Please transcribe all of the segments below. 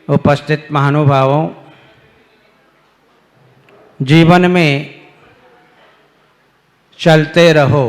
उपस्थित महानुभावों, जीवन में चलते रहो,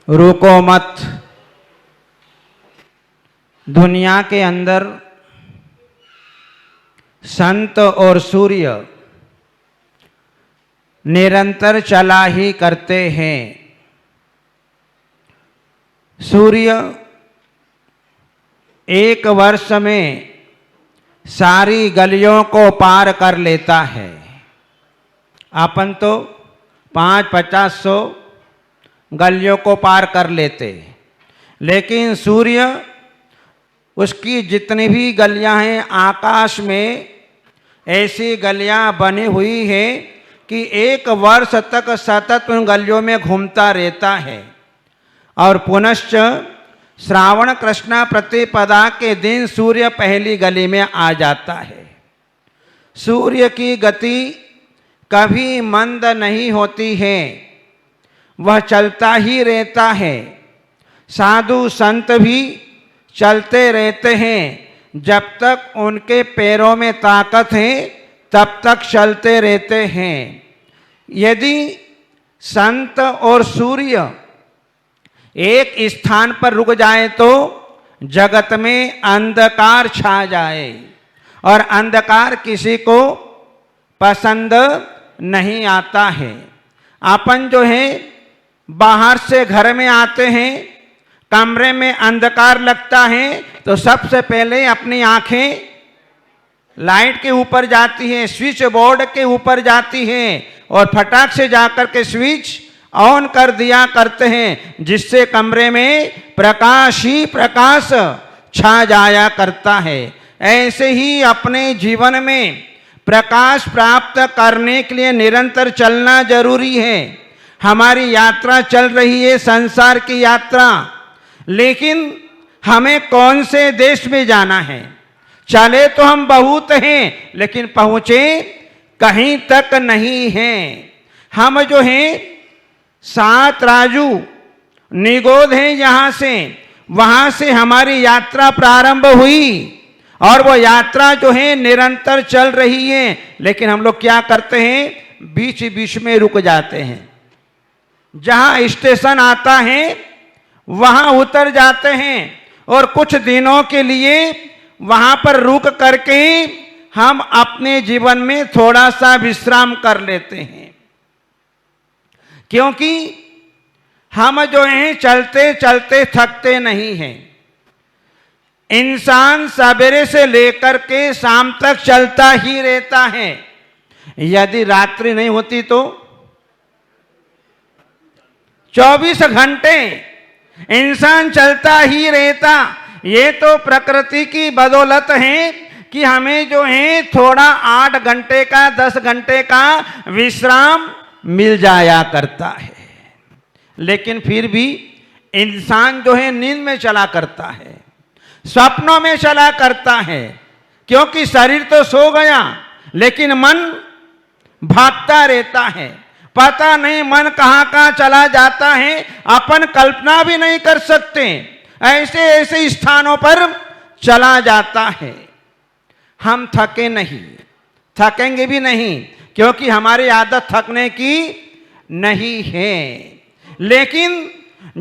रुको मत। दुनिया के अंदर संत और सूर्य निरंतर चला ही करते हैं। सूर्य एक वर्ष में सारी गलियों को पार कर लेता है। अपन तो 500-50 गलियों को पार कर लेते, लेकिन सूर्य उसकी जितनी भी गलियां हैं आकाश में ऐसी गलियां बनी हुई हैं कि एक वर्ष तक सतत उन गलियों में घूमता रहता है। और पुनश्च श्रावण कृष्ण प्रतिपदा के दिन सूर्य पहली गली में आ जाता है। सूर्य की गति कभी मंद नहीं होती है, वह चलता ही रहता है। साधु संत भी चलते रहते हैं, जब तक उनके पैरों में ताकत है तब तक चलते रहते हैं। यदि संत और सूर्य एक स्थान पर रुक जाए तो जगत में अंधकार छा जाए, और अंधकार किसी को पसंद नहीं आता है। अपन जो है बाहर से घर में आते हैं, कमरे में अंधकार लगता है तो सबसे पहले अपनी आंखें लाइट के ऊपर जाती हैं, स्विच बोर्ड के ऊपर जाती हैं और फटाक से जाकर के स्विच ऑन कर दिया करते हैं, जिससे कमरे में प्रकाश ही प्रकाश छा जाया करता है। ऐसे ही अपने जीवन में प्रकाश प्राप्त करने के लिए निरंतर चलना जरूरी है। हमारी यात्रा चल रही है, संसार की यात्रा, लेकिन हमें कौन से देश में जाना है? चले तो हम बहुत हैं, लेकिन पहुंचे कहीं तक नहीं हैं। हम जो हैं 7 राजू निगोद हैं, यहाँ से वहाँ से हमारी यात्रा प्रारंभ हुई और वो यात्रा जो है निरंतर चल रही है, लेकिन हम लोग क्या करते हैं, बीच बीच में रुक जाते हैं। जहाँ स्टेशन आता है वहाँ उतर जाते हैं और कुछ दिनों के लिए वहाँ पर रुक करके हम अपने जीवन में थोड़ा सा विश्राम कर लेते हैं। क्योंकि हम जो हैं चलते चलते थकते नहीं हैं। इंसान सवेरे से लेकर के शाम तक चलता ही रहता है। यदि रात्रि नहीं होती तो 24 घंटे इंसान चलता ही रहता। ये तो प्रकृति की बदौलत है कि हमें जो है थोड़ा 8 घंटे का 10 घंटे का विश्राम मिल जाया करता है, लेकिन फिर भी इंसान जो है नींद में चला करता है, स्वप्नों में चला करता है, क्योंकि शरीर तो सो गया लेकिन मन भागता रहता है। पता नहीं मन कहाँ कहाँ चला जाता है, अपन कल्पना भी नहीं कर सकते। ऐसे ऐसे स्थानों पर चला जाता है। हम थके नहीं, थकेंगे भी नहीं, क्योंकि हमारी आदत थकने की नहीं है। लेकिन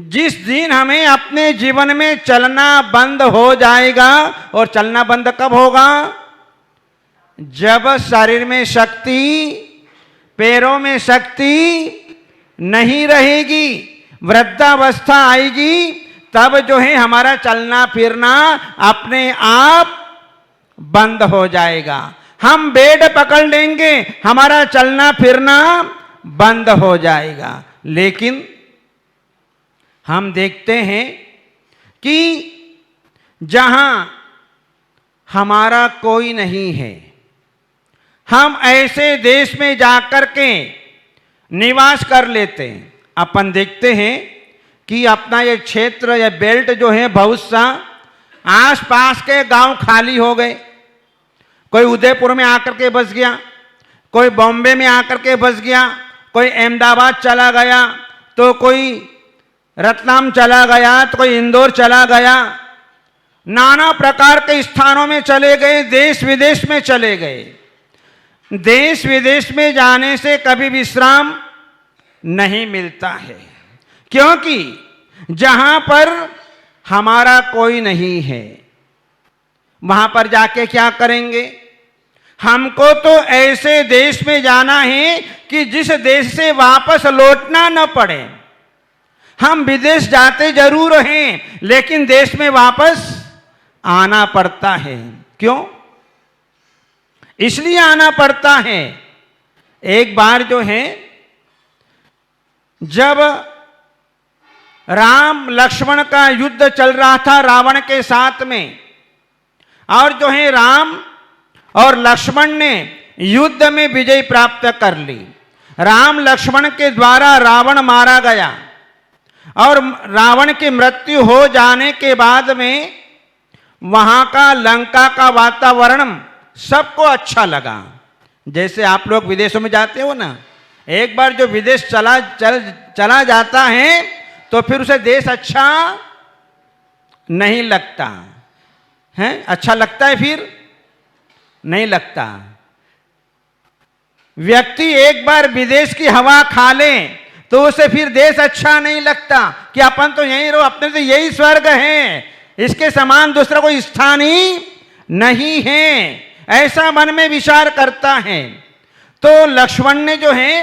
जिस दिन हमें अपने जीवन में चलना बंद हो जाएगा, और चलना बंद कब होगा? जब शरीर में शक्ति, पैरों में शक्ति नहीं रहेगी, वृद्धावस्था आएगी, तब जो है हमारा चलना फिरना अपने आप बंद हो जाएगा। हम बेड पकड़ लेंगे, हमारा चलना फिरना बंद हो जाएगा। लेकिन हम देखते हैं कि जहां हमारा कोई नहीं है, हम ऐसे देश में जाकर के निवास कर लेते हैं। अपन देखते हैं कि अपना ये क्षेत्र या बेल्ट जो है बहुत सा आसपास के गांव खाली हो गए। कोई उदयपुर में आकर के बस गया, कोई बॉम्बे में आकर के बस गया, कोई अहमदाबाद चला गया, तो कोई रतलाम चला गया, तो कोई इंदौर चला गया। नाना प्रकार के स्थानों में चले गए, देश विदेश में चले गए। देश विदेश में जाने से कभी विश्राम नहीं मिलता है, क्योंकि जहां पर हमारा कोई नहीं है वहां पर जाके क्या करेंगे। हमको तो ऐसे देश में जाना है कि जिस देश से वापस लौटना न पड़े। हम विदेश जाते जरूर हैं, लेकिन देश में वापस आना पड़ता है। क्यों? इसलिए आना पड़ता है। एक बार जो है, जब राम लक्ष्मण का युद्ध चल रहा था रावण के साथ में, और जो है राम और लक्ष्मण ने युद्ध में विजय प्राप्त कर ली। राम लक्ष्मण के द्वारा रावण मारा गया, और रावण की मृत्यु हो जाने के बाद में वहां का लंका का वातावरण सबको अच्छा लगा। जैसे आप लोग विदेशों में जाते हो ना, एक बार जो विदेश चला जाता है तो फिर उसे देश अच्छा नहीं लगता है। अच्छा लगता है? फिर नहीं लगता। व्यक्ति एक बार विदेश की हवा खा ले तो उसे फिर देश अच्छा नहीं लगता कि अपन तो यहीं रहो, अपने तो यही स्वर्ग है, इसके समान दूसरा कोई स्थान ही नहीं है, ऐसा मन में विचार करता है। तो लक्ष्मण ने जो है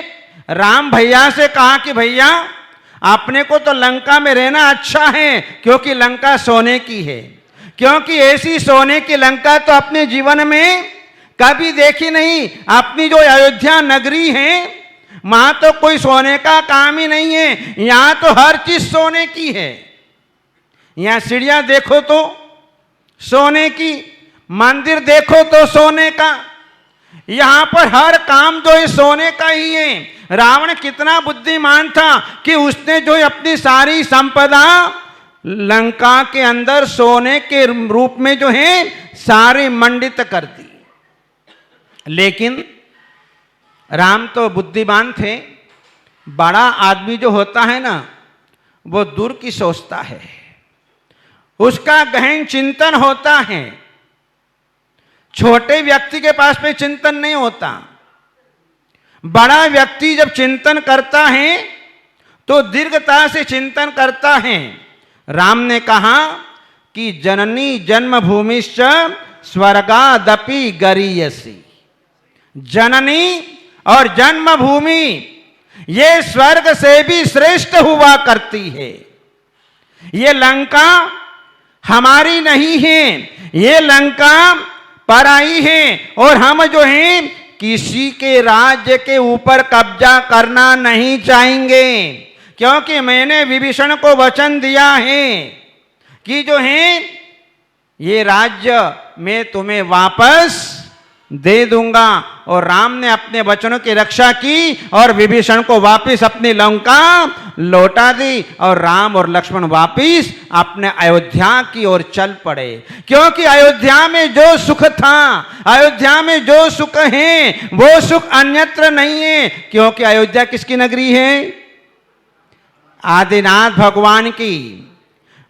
राम भैया से कहा कि भैया, अपने को तो लंका में रहना अच्छा है, क्योंकि लंका सोने की है। क्योंकि ऐसी सोने की लंका तो अपने जीवन में कभी देखी नहीं। अपनी जो अयोध्या नगरी है, वहां तो कोई सोने का काम ही नहीं है। यहां तो हर चीज सोने की है। यहां सीढ़ियां देखो तो सोने की, मंदिर देखो तो सोने का, यहां पर हर काम जो है सोने का ही है। रावण कितना बुद्धिमान था कि उसने जो अपनी सारी संपदा लंका के अंदर सोने के रूप में जो है सारी मंडित कर दी। लेकिन राम तो बुद्धिमान थे। बड़ा आदमी जो होता है ना, वो दूर की सोचता है, उसका गहन चिंतन होता है। छोटे व्यक्ति के पास में चिंतन नहीं होता। बड़ा व्यक्ति जब चिंतन करता है तो दीर्घता से चिंतन करता है। राम ने कहा कि जननी जन्मभूमिश्च स्वर्गादपि गरीयसी। जननी और जन्मभूमि ये स्वर्ग से भी श्रेष्ठ हुआ करती है। ये लंका हमारी नहीं है, ये लंका पराई है, और हम जो हैं किसी के राज्य के ऊपर कब्जा करना नहीं चाहेंगे। क्योंकि मैंने विभीषण को वचन दिया है कि जो है ये राज्य मैं तुम्हें वापस दे दूंगा। और राम ने अपने वचनों की रक्षा की और विभीषण को वापस अपनी लंका लौटा दी, और राम और लक्ष्मण वापस अपने अयोध्या की ओर चल पड़े। क्योंकि अयोध्या में जो सुख था, अयोध्या में जो सुख है, वो सुख अन्यत्र नहीं है। क्योंकि अयोध्या किसकी नगरी है? आदिनाथ भगवान की।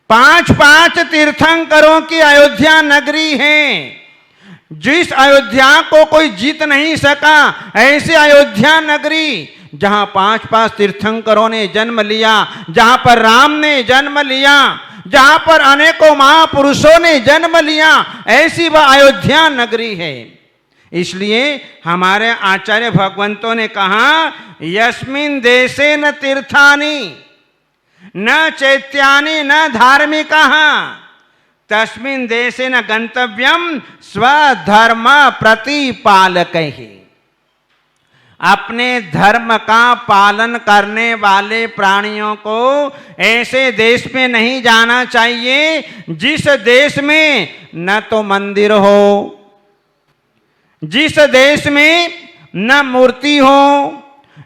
5 तीर्थंकरों की अयोध्या नगरी है। जिस अयोध्या को कोई जीत नहीं सका, ऐसे अयोध्या नगरी जहां 5 तीर्थंकरों ने जन्म लिया, जहां पर राम ने जन्म लिया, जहां पर अनेकों महापुरुषों ने जन्म लिया, ऐसी वह अयोध्या नगरी है। इसलिए हमारे आचार्य भगवंतों ने कहा, यस्मिन् देशे न तीर्थानि न चैत्यानि न धार्मिकाः तस्मिन् देशे न गंतव्यम स्वधर्म प्रतिपालकैः। अपने धर्म का पालन करने वाले प्राणियों को ऐसे देश में नहीं जाना चाहिए जिस देश में न तो मंदिर हो, जिस देश में न मूर्ति हो,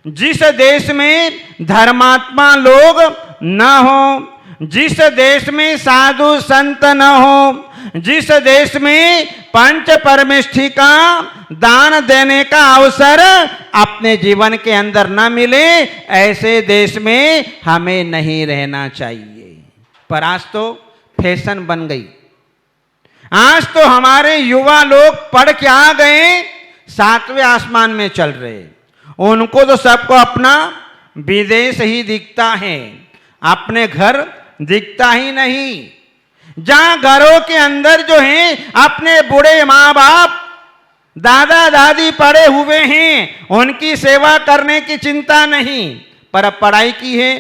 जिस देश में धर्मात्मा लोग न हो, जिस देश में साधु संत न हो, जिस देश में पंच परमेष्ठी का दान देने का अवसर अपने जीवन के अंदर न मिले, ऐसे देश में हमें नहीं रहना चाहिए। पर आज तो फैशन बन गई आज तो हमारे युवा लोग पढ़ के आ गए, 7वें आसमान में चल रहे। उनको तो सबको अपना विदेश ही दिखता है, अपने घर दिखता ही नहीं। जहां घरों के अंदर जो है अपने बूढ़े माँ बाप दादा दादी पड़े हुए हैं, उनकी सेवा करने की चिंता नहीं, पर अब पढ़ाई की है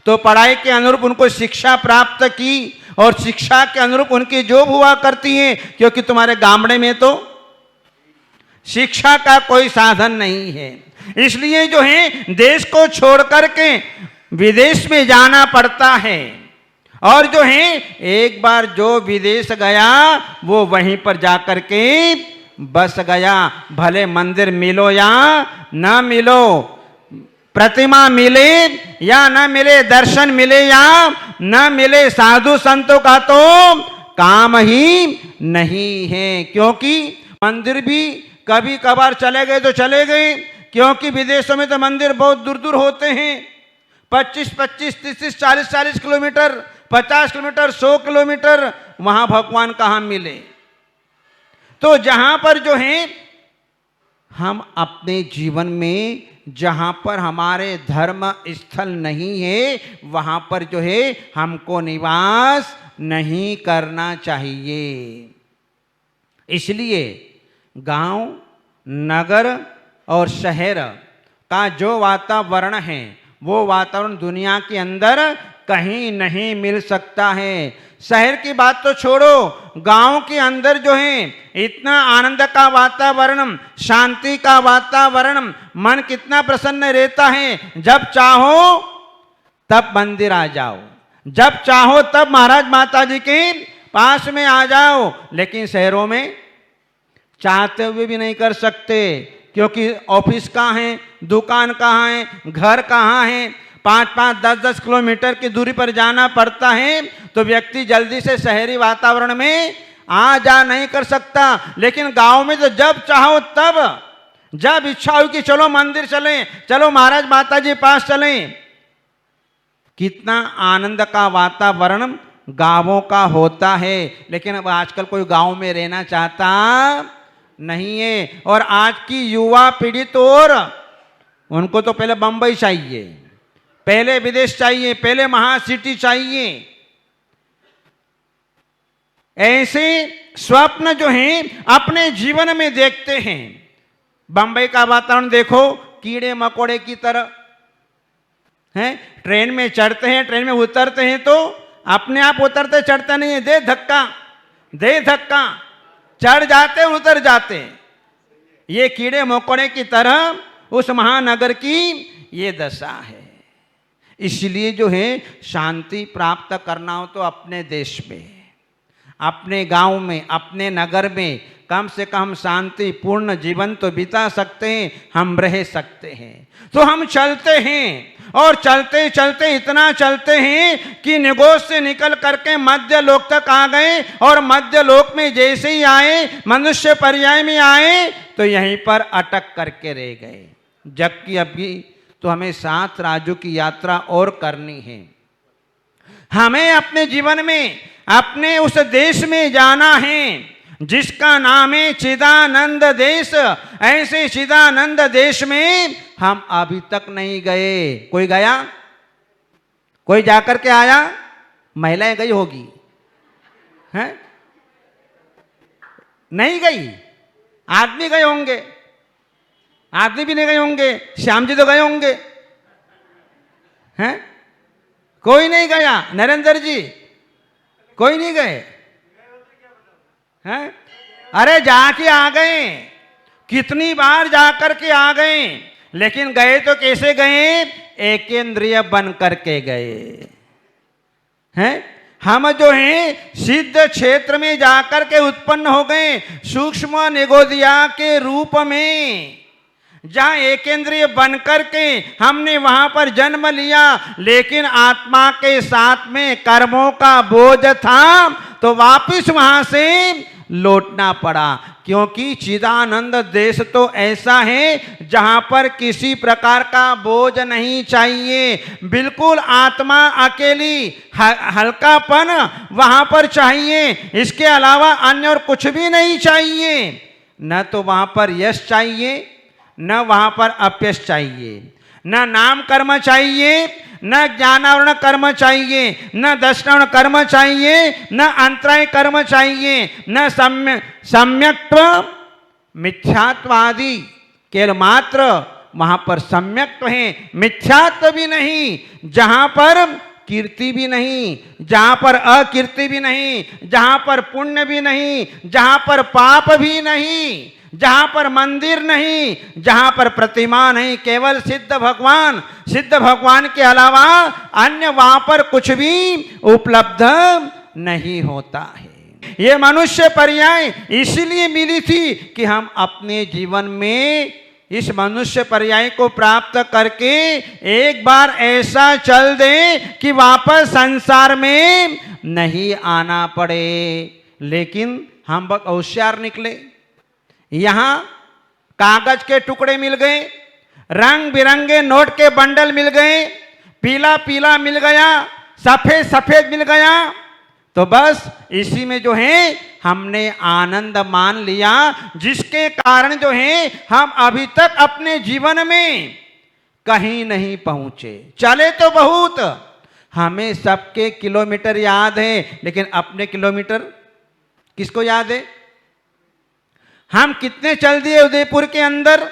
तो पढ़ाई के अनुरूप उनको शिक्षा प्राप्त की और शिक्षा के अनुरूप उनकी जॉब हुआ करती है, क्योंकि तुम्हारे गामड़े में तो शिक्षा का कोई साधन नहीं है। इसलिए जो है देश को छोड़ करके विदेश में जाना पड़ता है। और जो है एक बार जो विदेश गया वो वहीं पर जाकर के बस गया। भले मंदिर मिलो या ना मिलो, प्रतिमा मिले या ना मिले, दर्शन मिले या ना मिले, साधु संतों का तो काम ही नहीं है। क्योंकि मंदिर भी कभी कभार चले गए तो चले गए, क्योंकि विदेशों में तो मंदिर बहुत दूर दूर होते हैं, 25-25, 30-30, 40-40 किलोमीटर, 50 किलोमीटर, 100 किलोमीटर, वहां भगवान कहाँ मिले। तो जहां पर जो है हम अपने जीवन में जहां पर हमारे धर्म स्थल नहीं है, वहां पर जो है हमको निवास नहीं करना चाहिए। इसलिए गांव, नगर और शहर का जो वातावरण है वो वातावरण दुनिया के अंदर कहीं नहीं मिल सकता है। शहर की बात तो छोड़ो, गांव के अंदर जो है इतना आनंद का वातावरण, शांति का वातावरण, मन कितना प्रसन्न रहता है। जब चाहो तब मंदिर आ जाओ, जब चाहो तब महाराज माता जी के पास में आ जाओ। लेकिन शहरों में चाहते हुए भी नहीं कर सकते, क्योंकि ऑफिस कहाँ है, दुकान कहाँ है, घर कहाँ है, 5-5, 10-10 किलोमीटर की दूरी पर जाना पड़ता है। तो व्यक्ति जल्दी से शहरी वातावरण में आ जा नहीं कर सकता। लेकिन गांव में तो जब चाहो तब, जब इच्छा हो कि चलो मंदिर चलें, चलो महाराज माता जी पास चलें, कितना आनंद का वातावरण गांवों का होता है। लेकिन अब आजकल कोई गांव में रहना चाहता नहीं है। और आज की युवा पीढ़ी तो, और उनको तो पहले बंबई चाहिए, पहले विदेश चाहिए, पहले महासिटी चाहिए। ऐसे स्वप्न जो हैं अपने जीवन में देखते हैं। बंबई का वातावरण देखो, कीड़े मकोड़े की तरह हैं। ट्रेन में चढ़ते हैं, ट्रेन में उतरते हैं तो अपने आप उतरते चढ़ते नहीं है, दे धक्का दे धक्का, चढ़ जाते हैं उतर जाते हैं। ये कीड़े मकोड़े की तरह उस महानगर की ये दशा है। इसलिए जो है शांति प्राप्त करना हो तो अपने देश में, अपने गांव में, अपने नगर में कम से कम शांति पूर्ण जीवन तो बिता सकते हैं, हम रह सकते हैं। तो हम चलते हैं और चलते चलते इतना चलते हैं कि निगोस से निकल करके मध्य लोक तक आ गए। और मध्य लोक में जैसे ही आए, मनुष्य पर्याय में आए तो यहीं पर अटक करके रह गए। जबकि अभी तो हमें 7 राज्यों की यात्रा और करनी है। हमें अपने जीवन में अपने उस देश में जाना है जिसका नाम है चिदानंद देश। ऐसे चिदानंद देश में हम अभी तक नहीं गए। कोई गया? कोई जाकर के आया? महिलाएं गई होगी, हैं? नहीं गई। आदमी गए होंगे, आदमी भी नहीं गए होंगे। श्याम जी तो गए होंगे, हैं? कोई नहीं गया। नरेंद्र जी कोई नहीं गए हैं? अरे जाके आ गए, कितनी बार जाकर के आ गए। लेकिन गए तो कैसे गए? एकेंद्रिय बन करके गए हैं। हम जो हैं सिद्ध क्षेत्र में जाकर के उत्पन्न हो गए, सूक्ष्म निगोदिया के रूप में। जहां एकेंद्रिय बन करके हमने वहां पर जन्म लिया, लेकिन आत्मा के साथ में कर्मों का बोझ था, तो वापिस वहां से लौटना पड़ा, क्योंकि चिदानंद देश तो ऐसा है जहां पर किसी प्रकार का बोझ नहीं चाहिए, बिल्कुल आत्मा अकेली, हल्कापन वहां पर चाहिए, इसके अलावा अन्य और कुछ भी नहीं चाहिए। न तो वहां पर यश चाहिए, न वहां पर अपयश चाहिए, न नाम कर्म चाहिए, न ज्ञानावरण कर्म चाहिए, न दर्शनावरण कर्म चाहिए, न अंतराय कर्म चाहिए, न सम्यक्त्व मिथ्यात्व आदि, केवल मात्र वहां पर सम्यक्त्व है, मिथ्यात्व भी नहीं, जहां पर कीर्ति भी नहीं, जहां पर अकीर्ति भी नहीं, जहां पर पुण्य भी नहीं, जहां पर पाप भी नहीं, जहां पर मंदिर नहीं, जहां पर प्रतिमा नहीं, केवल सिद्ध भगवान के अलावा अन्य वहां पर कुछ भी उपलब्ध नहीं होता है। ये मनुष्य पर्याय इसलिए मिली थी कि हम अपने जीवन में इस मनुष्य पर्याय को प्राप्त करके एक बार ऐसा चल दे कि वापस संसार में नहीं आना पड़े। लेकिन हम बहुत होशियार निकले, यहां कागज के टुकड़े मिल गए, रंग बिरंगे नोट के बंडल मिल गए, पीला पीला मिल गया, सफेद सफेद मिल गया, तो बस इसी में जो है हमने आनंद मान लिया, जिसके कारण जो है हम अभी तक अपने जीवन में कहीं नहीं पहुंचे। चले तो बहुत, हमें सबके किलोमीटर याद है, लेकिन अपने किलोमीटर किसको याद है? हम कितने चल दिए उदयपुर के अंदर,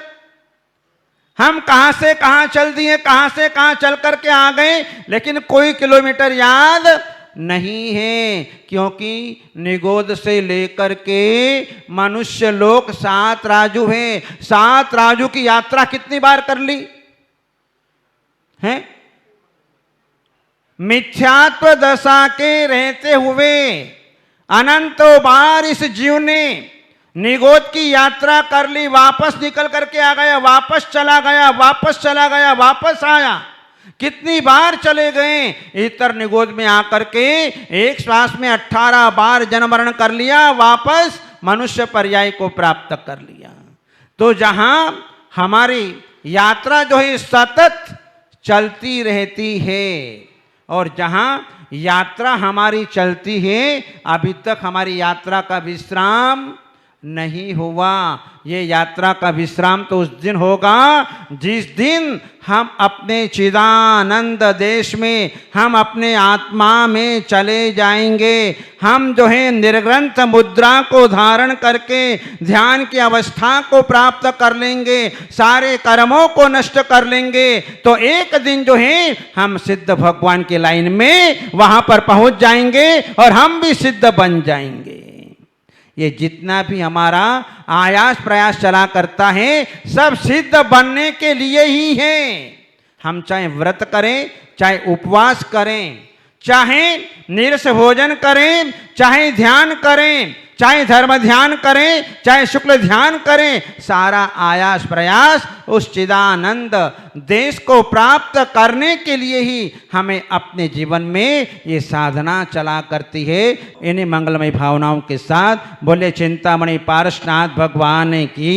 हम कहां से कहां चल दिए, कहां से कहां चल करके आ गए, लेकिन कोई किलोमीटर याद नहीं है, क्योंकि निगोद से लेकर के मनुष्य लोक 7 राजू है। 7 राजू की यात्रा कितनी बार कर ली है? मिथ्यात्व दशा के रहते हुए अनंतों बार इस जीव ने निगोद की यात्रा कर ली, वापस निकल करके आ गया, वापस चला गया, वापस चला गया, वापस आया, कितनी बार चले गए। इतर निगोद में आकर के एक श्वास में 18 बार जन्म मरण कर लिया, वापस मनुष्य पर्याय को प्राप्त कर लिया। तो जहां हमारी यात्रा जो है सतत चलती रहती है, और जहां यात्रा हमारी चलती है, अभी तक हमारी यात्रा का विश्राम नहीं हुआ। ये यात्रा का विश्राम तो उस दिन होगा जिस दिन हम अपने चिदानंद देश में, हम अपने आत्मा में चले जाएंगे। हम जो है निर्ग्रंथ मुद्रा को धारण करके ध्यान की अवस्था को प्राप्त कर लेंगे, सारे कर्मों को नष्ट कर लेंगे, तो एक दिन जो है हम सिद्ध भगवान की लाइन में वहां पर पहुंच जाएंगे और हम भी सिद्ध बन जाएंगे। ये जितना भी हमारा आयास प्रयास चला करता है, सब सिद्ध बनने के लिए ही है। हम चाहे व्रत करें, चाहे उपवास करें, चाहे नीरस भोजन करें, चाहे ध्यान करें, चाहे धर्म ध्यान करें, चाहे शुक्ल ध्यान करें, सारा आयास प्रयास उस चिदानंद देश को प्राप्त करने के लिए ही हमें अपने जीवन में ये साधना चला करती है। इन्हीं मंगलमय भावनाओं के साथ बोले चिंतामणि पारसनाथ भगवान की